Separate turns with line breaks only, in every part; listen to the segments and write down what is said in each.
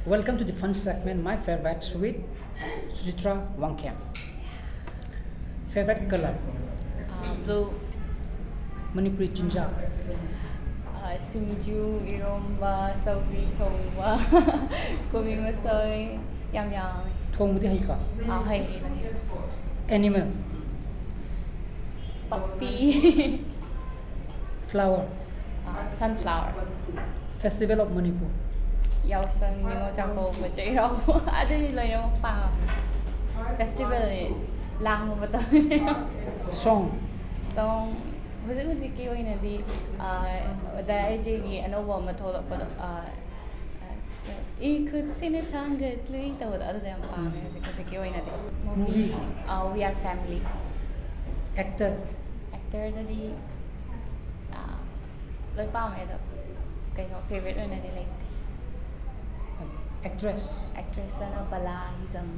Welcome to the fun segment, my favorite with Sushitra Wangkhem. Favorite color?
Blue.
Manipuri chinjak.
Simju, iromba, sawi, thongba, kobi masoy, yam yam.
Thongmudi haika.
Hay.
Animal.
Puppy.
Flower.
Sunflower.
Festival of Manipur.
Yaosan, Ningo Machay Rao. Ada like pa. Festival lang mo ba to?
Song.
Song hꯧꯖꯤꯛꯀꯤ ꯑꯣꯏꯅꯗꯤ ꯗꯥꯏꯖꯦꯒꯤ ꯑꯅꯧꯕ ꯑꯃ ꯊꯣꯛꯂꯛꯄꯗꯣ E ꯈꯨꯠꯁꯤꯅ ꯊꯥꯡꯒꯠꯂꯨꯏ ꯇꯧꯕꯗꯣ ꯑꯗꯨꯗ ꯌꯥꯝ ꯄꯥꯝꯃꯦ ꯍꯧꯖꯤꯛꯀꯤ ꯑꯣꯏꯅꯗꯤ
Movie.
We Are Family.
Actor.
Actorꯗꯗꯤ ꯂꯣꯏ ꯄꯥꯝꯃꯦ ꯑꯗꯣ ꯀꯩꯅꯣ ꯐꯦꯚꯔꯦꯠ ꯑꯣꯏꯅꯗꯤ ꯂꯩꯇꯦ.
Actress.
Actressꯇꯅ ꯕꯂꯥ ꯍꯤꯖꯝ.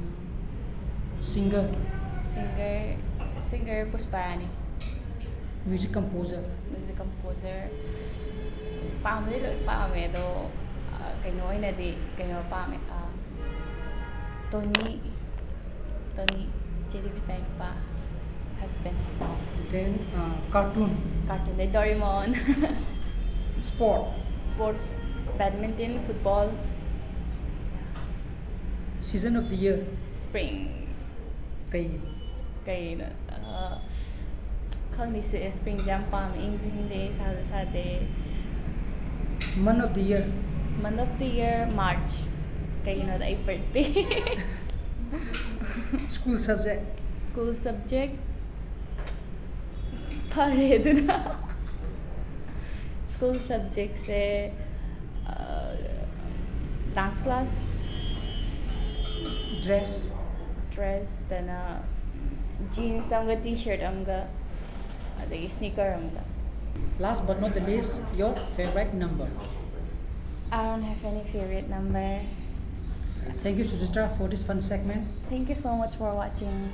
Singer.
Singer Pushparani.
Music composer.
Music composer. ꯄꯥꯝꯕꯗꯤ ꯂꯣꯏ ꯄꯥꯝꯃꯦ ꯑꯗꯣ ꯀꯩꯅꯣ ꯑꯣꯏꯅꯗꯤ ꯀꯩꯅꯣ ꯄꯥꯝꯃꯦ. Tony ꯆꯦꯔꯤ ꯕꯤꯇꯥꯏ ꯅꯨꯄꯥ husband.
Then cartoon.
Cartoon Doraemon.
Sport.
Sports, badminton, football.
Season of the year.
Spring. Kꯩꯅꯣ ꯈꯪꯗꯦ ꯁ꯭ꯄ꯭ꯔꯤꯡꯁꯦ ꯌꯥꯝ ꯄꯥꯝꯃꯦ ꯏꯪꯁꯨ ꯏꯪꯗꯦ ꯁꯥꯁꯨ ꯁꯥꯗꯦ.
Month of the year.
Month of the year, March. Kailanad ay birthday.
School subject.
School subject. Pare duna. School subject se dance class. Dress dana jeans amga t-shirt amga adagi sneaker amga.
Last but not the least, your favorite number.
I don't have any favorite number.
Thank you, Sushitra, for this fun segment.
Thank you so much for watching.